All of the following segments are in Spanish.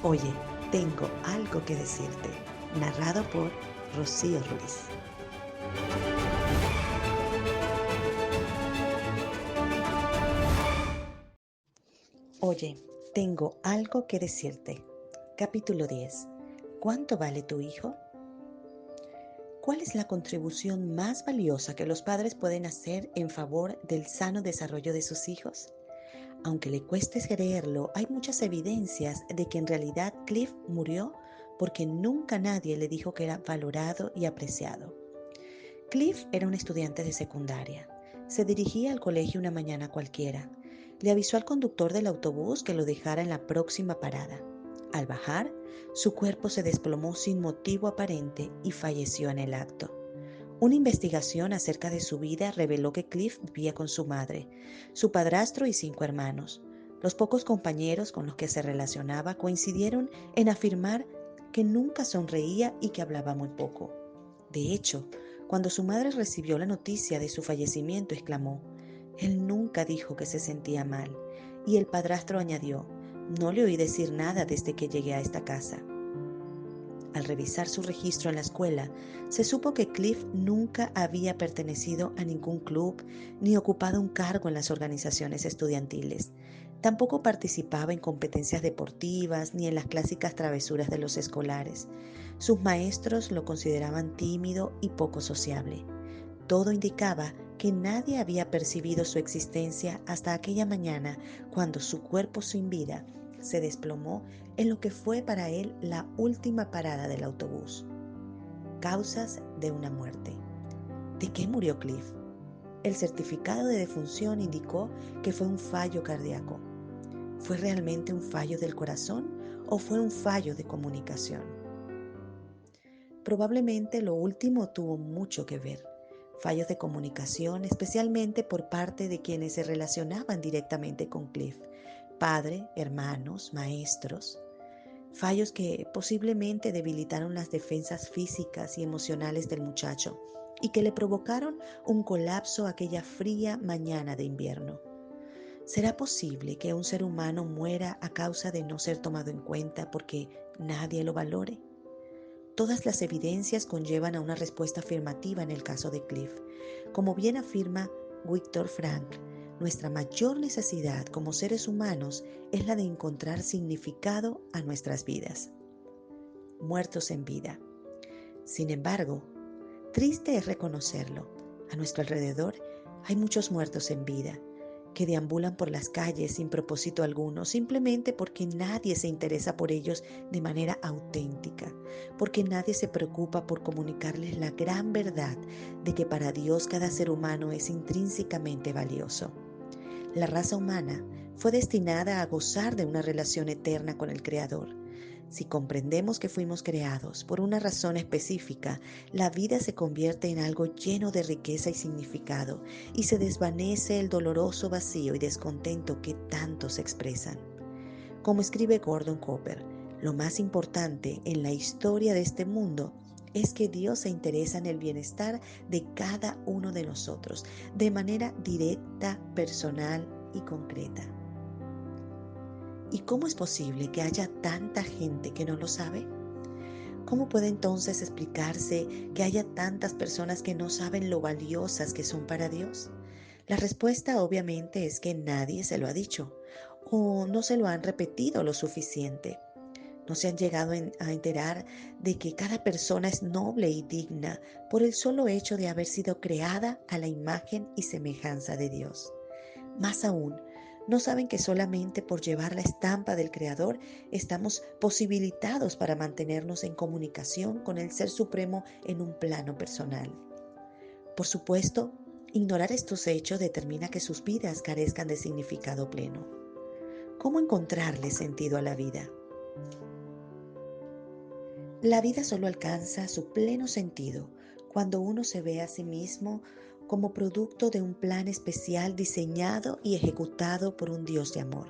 Oye, tengo algo que decirte. Narrado por Rocío Ruiz. Oye, tengo algo que decirte. Capítulo 10. ¿Cuánto vale tu hijo? ¿Cuál es la contribución más valiosa que los padres pueden hacer en favor del sano desarrollo de sus hijos? Aunque le cueste creerlo, hay muchas evidencias de que en realidad Cliff murió porque nunca nadie le dijo que era valorado y apreciado. Cliff era un estudiante de secundaria. Se dirigía al colegio una mañana cualquiera. Le avisó al conductor del autobús que lo dejara en la próxima parada. Al bajar, su cuerpo se desplomó sin motivo aparente y falleció en el acto. Una investigación acerca de su vida reveló que Cliff vivía con su madre, su padrastro y 5 hermanos. Los pocos compañeros con los que se relacionaba coincidieron en afirmar que nunca sonreía y que hablaba muy poco. De hecho, cuando su madre recibió la noticia de su fallecimiento, exclamó: «Él nunca dijo que se sentía mal». Y el padrastro añadió: «No le oí decir nada desde que llegué a esta casa». Al revisar su registro en la escuela, se supo que Cliff nunca había pertenecido a ningún club ni ocupado un cargo en las organizaciones estudiantiles. Tampoco participaba en competencias deportivas ni en las clásicas travesuras de los escolares. Sus maestros lo consideraban tímido y poco sociable. Todo indicaba que nadie había percibido su existencia hasta aquella mañana cuando su cuerpo sin vida se desplomó en lo que fue para él la última parada del autobús. Causas de una muerte. ¿De qué murió Cliff? El certificado de defunción indicó que fue un fallo cardíaco. ¿Fue realmente un fallo del corazón o fue un fallo de comunicación? Probablemente lo último tuvo mucho que ver. Fallos de comunicación, especialmente por parte de quienes se relacionaban directamente con Cliff: padre, hermanos, maestros. Fallos que posiblemente debilitaron las defensas físicas y emocionales del muchacho y que le provocaron un colapso aquella fría mañana de invierno. ¿Será posible que un ser humano muera a causa de no ser tomado en cuenta porque nadie lo valore? Todas las evidencias conllevan a una respuesta afirmativa en el caso de Cliff. Como bien afirma Viktor Frankl, nuestra mayor necesidad como seres humanos es la de encontrar significado a nuestras vidas. Muertos en vida. Sin embargo, triste es reconocerlo. A nuestro alrededor hay muchos muertos en vida que deambulan por las calles sin propósito alguno, simplemente porque nadie se interesa por ellos de manera auténtica, porque nadie se preocupa por comunicarles la gran verdad de que para Dios cada ser humano es intrínsecamente valioso. La raza humana fue destinada a gozar de una relación eterna con el Creador. Si comprendemos que fuimos creados por una razón específica, la vida se convierte en algo lleno de riqueza y significado, y se desvanece el doloroso vacío y descontento que tantos expresan. Como escribe Gordon Cooper, lo más importante en la historia de este mundo es que Dios se interesa en el bienestar de cada uno de nosotros, de manera directa, personal y concreta. ¿Y cómo es posible que haya tanta gente que no lo sabe? ¿Cómo puede entonces explicarse que haya tantas personas que no saben lo valiosas que son para Dios? La respuesta obviamente es que nadie se lo ha dicho o no se lo han repetido lo suficiente. No se han llegado a enterar de que cada persona es noble y digna por el solo hecho de haber sido creada a la imagen y semejanza de Dios. Más aún, no saben que solamente por llevar la estampa del Creador estamos posibilitados para mantenernos en comunicación con el Ser Supremo en un plano personal. Por supuesto, ignorar estos hechos determina que sus vidas carezcan de significado pleno. ¿Cómo encontrarle sentido a la vida? La vida solo alcanza su pleno sentido cuando uno se ve a sí mismo como producto de un plan especial diseñado y ejecutado por un Dios de amor.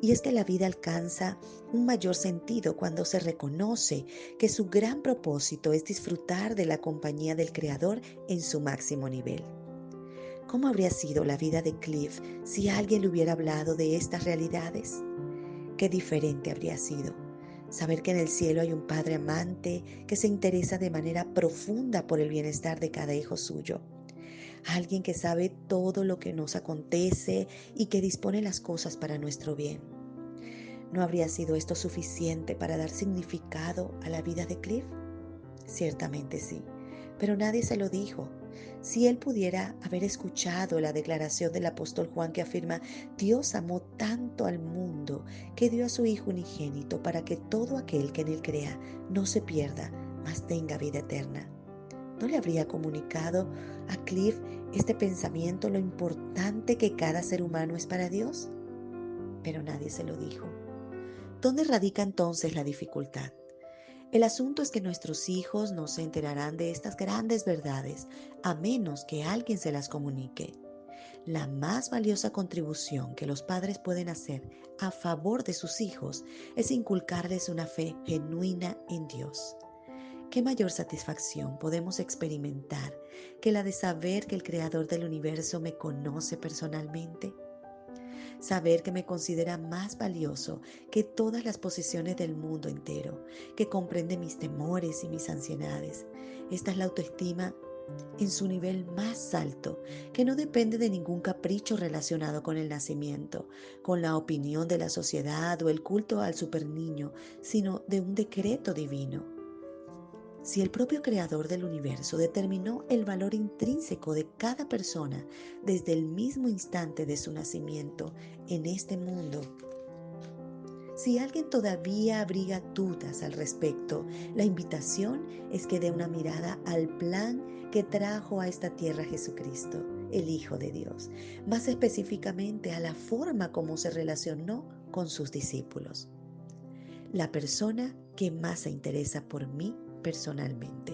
Y es que la vida alcanza un mayor sentido cuando se reconoce que su gran propósito es disfrutar de la compañía del Creador en su máximo nivel. ¿Cómo habría sido la vida de Cliff si alguien le hubiera hablado de estas realidades? Qué diferente habría sido. Saber que en el cielo hay un Padre amante que se interesa de manera profunda por el bienestar de cada hijo suyo. Alguien que sabe todo lo que nos acontece y que dispone las cosas para nuestro bien. ¿No habría sido esto suficiente para dar significado a la vida de Cliff? Ciertamente sí, pero nadie se lo dijo. Si él pudiera haber escuchado la declaración del apóstol Juan que afirma: Dios amó tanto al mundo que dio a su Hijo unigénito para que todo aquel que en él crea no se pierda, mas tenga vida eterna. ¿No le habría comunicado a Cliff este pensamiento, lo importante que cada ser humano es para Dios? Pero nadie se lo dijo. ¿Dónde radica entonces la dificultad? El asunto es que nuestros hijos no se enterarán de estas grandes verdades a menos que alguien se las comunique. La más valiosa contribución que los padres pueden hacer a favor de sus hijos es inculcarles una fe genuina en Dios. ¿Qué mayor satisfacción podemos experimentar que la de saber que el Creador del universo me conoce personalmente? Saber que me considera más valioso que todas las posesiones del mundo entero, que comprende mis temores y mis ansiedades. Esta es la autoestima en su nivel más alto, que no depende de ningún capricho relacionado con el nacimiento, con la opinión de la sociedad o el culto al superniño, sino de un decreto divino. Si el propio creador del universo determinó el valor intrínseco de cada persona desde el mismo instante de su nacimiento en este mundo, si alguien todavía abriga dudas al respecto, la invitación es que dé una mirada al plan que trajo a esta tierra Jesucristo, el Hijo de Dios, más específicamente a la forma como se relacionó con sus discípulos. La persona que más se interesa por mí personalmente.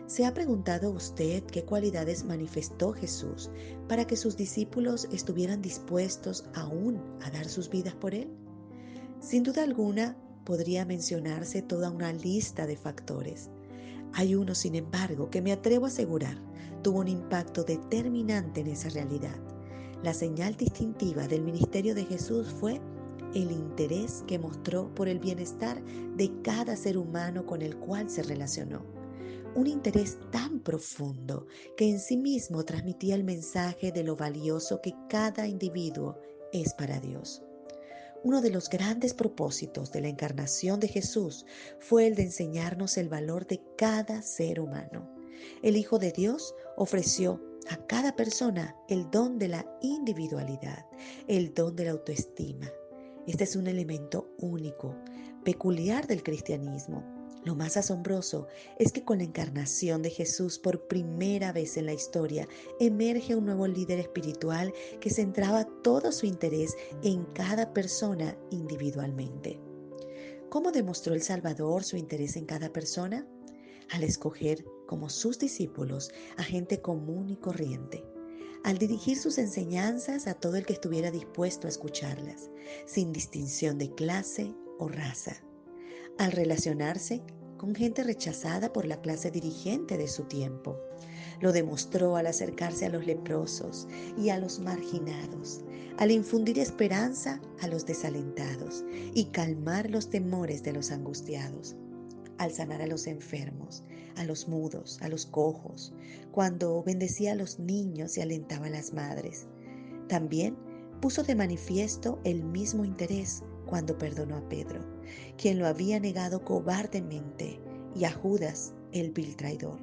¿Se ha preguntado usted qué cualidades manifestó Jesús para que sus discípulos estuvieran dispuestos aún a dar sus vidas por Él? Sin duda alguna, podría mencionarse toda una lista de factores. Hay uno, sin embargo, que me atrevo a asegurar tuvo un impacto determinante en esa realidad. La señal distintiva del ministerio de Jesús fue el interés que mostró por el bienestar de cada ser humano con el cual se relacionó. Un interés tan profundo que en sí mismo transmitía el mensaje de lo valioso que cada individuo es para Dios. Uno de los grandes propósitos de la encarnación de Jesús fue el de enseñarnos el valor de cada ser humano. El Hijo de Dios ofreció a cada persona el don de la individualidad, el don de la autoestima. Este es un elemento único, peculiar del cristianismo. Lo más asombroso es que con la encarnación de Jesús por primera vez en la historia emerge un nuevo líder espiritual que centraba todo su interés en cada persona individualmente. ¿Cómo demostró el Salvador su interés en cada persona? Al escoger como sus discípulos a gente común y corriente, al dirigir sus enseñanzas a todo el que estuviera dispuesto a escucharlas, sin distinción de clase o raza, al relacionarse con gente rechazada por la clase dirigente de su tiempo. Lo demostró al acercarse a los leprosos y a los marginados, al infundir esperanza a los desalentados y calmar los temores de los angustiados, al sanar a los enfermos, a los mudos, a los cojos, cuando bendecía a los niños y alentaba a las madres. También puso de manifiesto el mismo interés cuando perdonó a Pedro, quien lo había negado cobardemente, y a Judas, el vil traidor.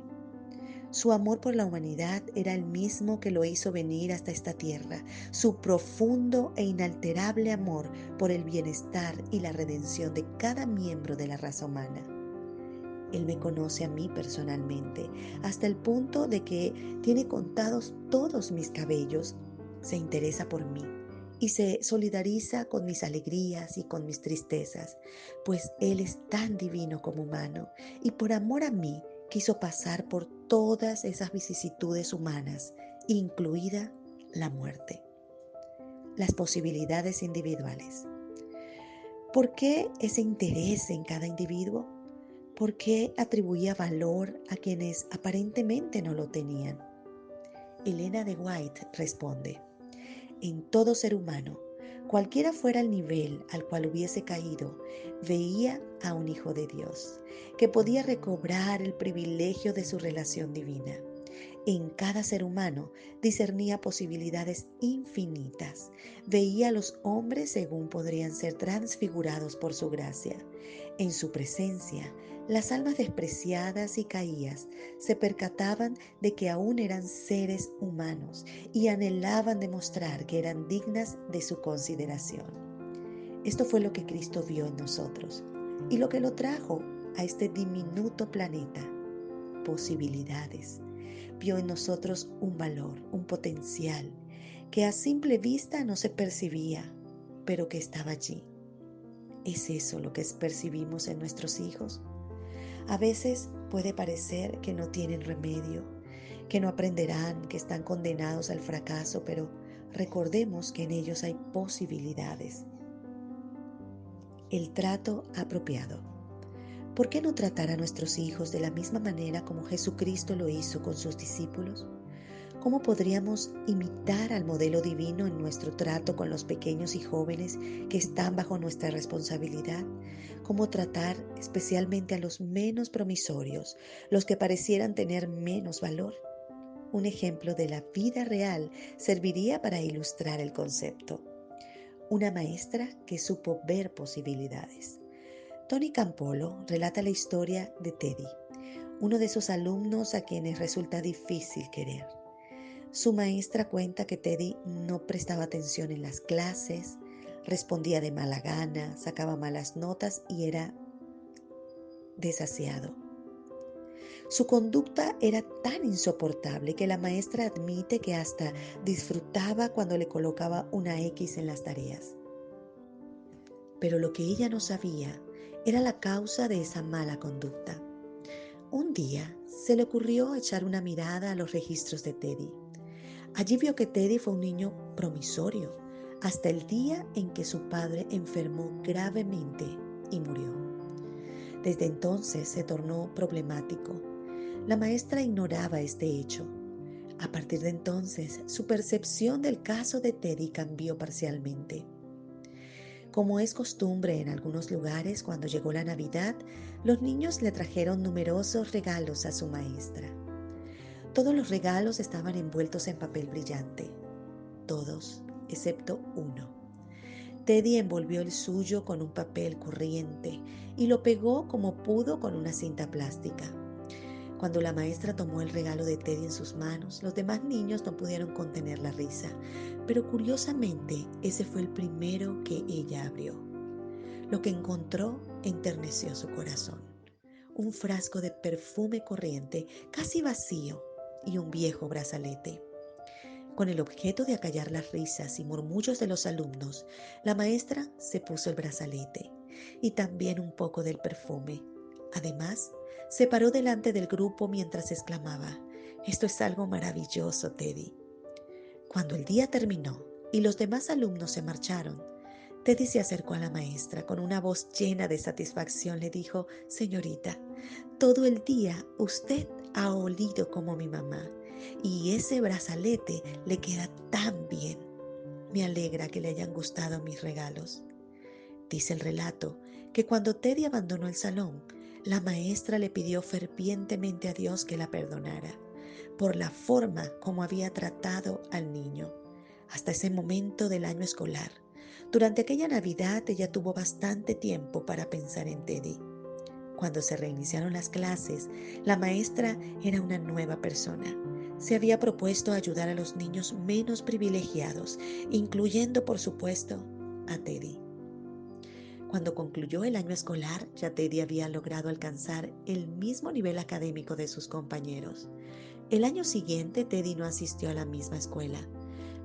Su amor por la humanidad era el mismo que lo hizo venir hasta esta tierra, su profundo e inalterable amor por el bienestar y la redención de cada miembro de la raza humana. Él me conoce a mí personalmente, hasta el punto de que tiene contados todos mis cabellos, se interesa por mí y se solidariza con mis alegrías y con mis tristezas, pues Él es tan divino como humano y por amor a mí quiso pasar por todas esas vicisitudes humanas, incluida la muerte. Las posibilidades individuales. ¿Por qué ese interés en cada individuo? ¿Por qué atribuía valor a quienes aparentemente no lo tenían? Elena de White responde: en todo ser humano Cualquiera fuera el nivel al cual hubiese caído, veía a un hijo de Dios, que podía recobrar el privilegio de su relación divina. En cada ser humano discernía posibilidades infinitas. Veía a los hombres según podrían ser transfigurados por su gracia. En su presencia, las almas despreciadas y caídas se percataban de que aún eran seres humanos y anhelaban demostrar que eran dignas de su consideración. Esto fue lo que Cristo vio en nosotros y lo que lo trajo a este diminuto planeta: posibilidades. Vio en nosotros un valor, un potencial, que a simple vista no se percibía, pero que estaba allí. ¿Es eso lo que percibimos en nuestros hijos? A veces puede parecer que no tienen remedio, que no aprenderán, que están condenados al fracaso, pero recordemos que en ellos hay posibilidades. El trato apropiado. ¿Por qué no tratar a nuestros hijos de la misma manera como Jesucristo lo hizo con sus discípulos? ¿Cómo podríamos imitar al modelo divino en nuestro trato con los pequeños y jóvenes que están bajo nuestra responsabilidad? ¿Cómo tratar especialmente a los menos promisorios, los que parecieran tener menos valor? Un ejemplo de la vida real serviría para ilustrar el concepto. Una maestra que supo ver posibilidades. Tony Campolo relata la historia de Teddy, uno de esos alumnos a quienes resulta difícil querer. Su maestra cuenta que Teddy no prestaba atención en las clases, respondía de mala gana, sacaba malas notas y era desasiado. Su conducta era tan insoportable que la maestra admite que hasta disfrutaba cuando le colocaba una X en las tareas. Pero lo que ella no sabía era la causa de esa mala conducta. Un día se le ocurrió echar una mirada a los registros de Teddy. Allí vio que Teddy fue un niño promisorio hasta el día en que su padre enfermó gravemente y murió. Desde entonces se tornó problemático. La maestra ignoraba este hecho. A partir de entonces, su percepción del caso de Teddy cambió parcialmente. Como es costumbre en algunos lugares, cuando llegó la Navidad, los niños le trajeron numerosos regalos a su maestra. Todos los regalos estaban envueltos en papel brillante. Todos, excepto uno. Teddy envolvió el suyo con un papel corriente y lo pegó como pudo con una cinta plástica. Cuando la maestra tomó el regalo de Teddy en sus manos, los demás niños no pudieron contener la risa, pero curiosamente ese fue el primero que ella abrió. Lo que encontró enterneció su corazón. Un frasco de perfume corriente, casi vacío, y un viejo brazalete. Con el objeto de acallar las risas y murmullos de los alumnos, la maestra se puso el brazalete y también un poco del perfume. Además, se paró delante del grupo mientras exclamaba: «Esto es algo maravilloso, Teddy». Cuando el día terminó y los demás alumnos se marcharon, Teddy se acercó a la maestra. Con una voz llena de satisfacción le dijo: «Señorita, todo el día usted ha olido como mi mamá y ese brazalete le queda tan bien. Me alegra que le hayan gustado mis regalos». Dice el relato que cuando Teddy abandonó el salón, la maestra le pidió fervientemente a Dios que la perdonara por la forma como había tratado al niño. Hasta ese momento del año escolar, durante aquella Navidad, ella tuvo bastante tiempo para pensar en Teddy. Cuando se reiniciaron las clases, la maestra era una nueva persona. Se había propuesto ayudar a los niños menos privilegiados, incluyendo, por supuesto, a Teddy. Cuando concluyó el año escolar, ya Teddy había logrado alcanzar el mismo nivel académico de sus compañeros. El año siguiente, Teddy no asistió a la misma escuela.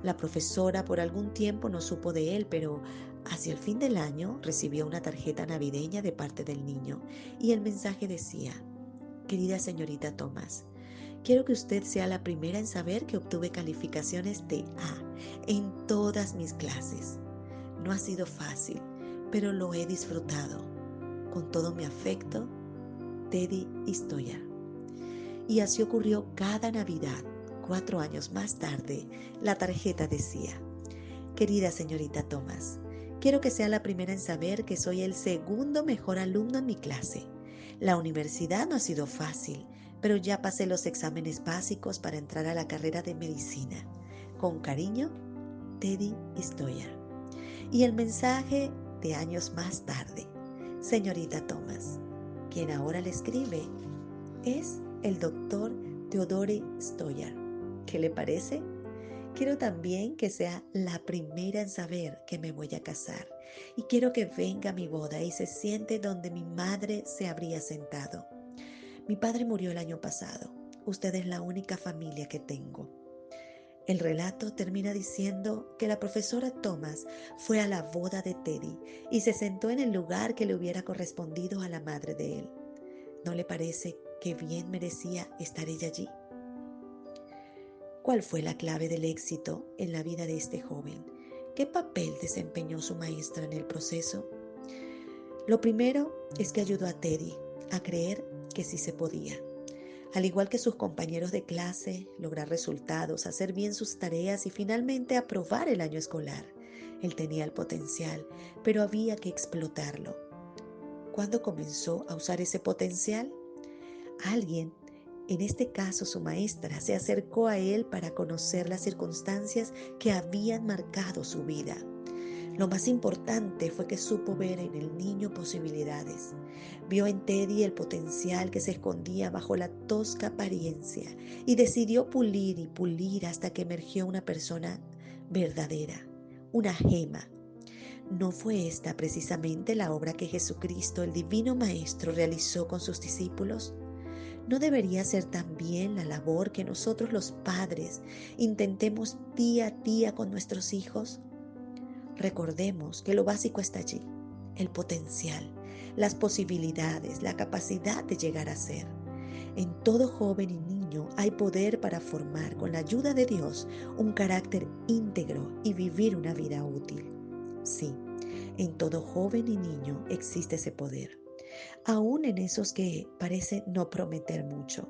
La profesora por algún tiempo no supo de él, pero hacia el fin del año recibió una tarjeta navideña de parte del niño y el mensaje decía: «Querida señorita Thomas, quiero que usted sea la primera en saber que obtuve calificaciones de A en todas mis clases. No ha sido fácil, pero lo he disfrutado. Con todo mi afecto, Teddy Stoya». Y así ocurrió cada Navidad. 4 años más tarde, la tarjeta decía: Querida señorita Thomas, quiero que sea la primera en saber que soy el segundo mejor alumno en mi clase. La universidad no ha sido fácil, pero ya pasé los exámenes básicos para entrar a la carrera de medicina. Con cariño, Teddy Stoyer. Y el mensaje de años más tarde, señorita Thomas, quien ahora le escribe, es el doctor Theodore Stoyer. ¿Qué le parece? Quiero también que sea la primera en saber que me voy a casar y quiero que venga a mi boda y se siente donde mi madre se habría sentado. Mi padre murió el año pasado. Usted es la única familia que tengo. El relato termina diciendo que la profesora Thomas fue a la boda de Teddy y se sentó en el lugar que le hubiera correspondido a la madre de él. ¿No le parece que bien merecía estar ella allí? ¿Cuál fue la clave del éxito en la vida de este joven? ¿Qué papel desempeñó su maestra en el proceso? Lo primero es que ayudó a Teddy a creer que sí se podía. Al igual que sus compañeros de clase, lograr resultados, hacer bien sus tareas y finalmente aprobar el año escolar. Él tenía el potencial, pero había que explotarlo. ¿Cuándo comenzó a usar ese potencial? Alguien, en este caso su maestra, se acercó a él para conocer las circunstancias que habían marcado su vida. Lo más importante fue que supo ver en el niño posibilidades. Vio en Teddy el potencial que se escondía bajo la tosca apariencia y decidió pulir y pulir hasta que emergió una persona verdadera, una gema. ¿No fue esta precisamente la obra que Jesucristo, el Divino Maestro, realizó con sus discípulos? ¿No debería ser también la labor que nosotros los padres intentemos día a día con nuestros hijos? Recordemos que lo básico está allí, el potencial, las posibilidades, la capacidad de llegar a ser. En todo joven y niño hay poder para formar, con la ayuda de Dios, un carácter íntegro y vivir una vida útil. Sí, en todo joven y niño existe ese poder, aún en esos que parecen no prometer mucho.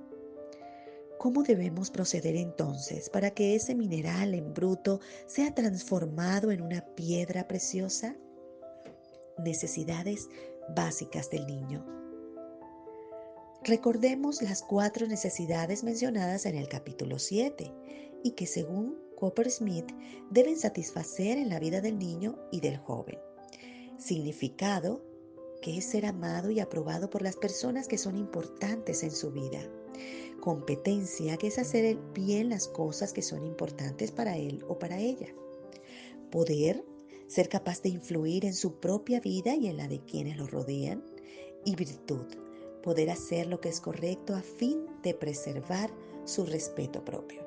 ¿Cómo debemos proceder entonces para que ese mineral en bruto sea transformado en una piedra preciosa? Necesidades básicas del niño. Recordemos las 4 necesidades mencionadas en el capítulo 7 y que según Coppersmith deben satisfacer en la vida del niño y del joven. Significado, que es ser amado y aprobado por las personas que son importantes en su vida. Competencia, que es hacer bien las cosas que son importantes para él o para ella. Poder, ser capaz de influir en su propia vida y en la de quienes lo rodean. Y virtud, poder hacer lo que es correcto a fin de preservar su respeto propio.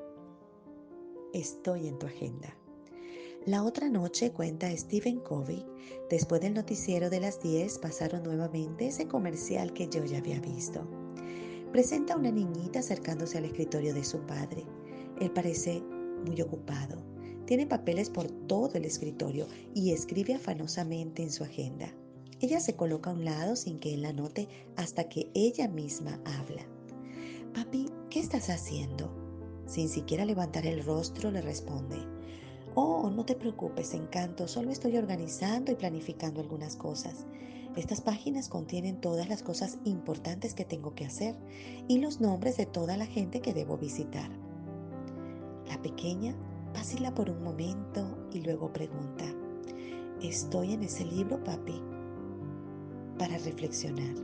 Estoy en tu agenda. La otra noche, cuenta Stephen Covey, después del noticiero de las 10 pasaron nuevamente ese comercial que yo ya había visto. Presenta a una niñita acercándose al escritorio de su padre. Él parece muy ocupado. Tiene papeles por todo el escritorio y escribe afanosamente en su agenda. Ella se coloca a un lado sin que él la note hasta que ella misma habla. «Papi, ¿qué estás haciendo?». Sin siquiera levantar el rostro le responde. «Oh, no te preocupes, encanto, solo estoy organizando y planificando algunas cosas. Estas páginas contienen todas las cosas importantes que tengo que hacer y los nombres de toda la gente que debo visitar». La pequeña vacila por un momento y luego pregunta: «¿Estoy en ese libro, papi?». Para reflexionar.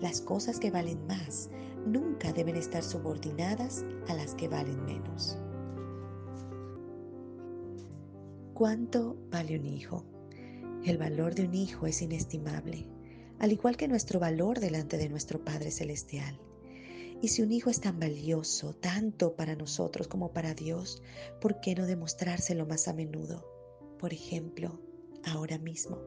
Las cosas que valen más nunca deben estar subordinadas a las que valen menos. ¿Cuánto vale un hijo? El valor de un hijo es inestimable, al igual que nuestro valor delante de nuestro Padre Celestial. Y si un hijo es tan valioso, tanto para nosotros como para Dios, ¿por qué no demostrárselo más a menudo? Por ejemplo, ahora mismo.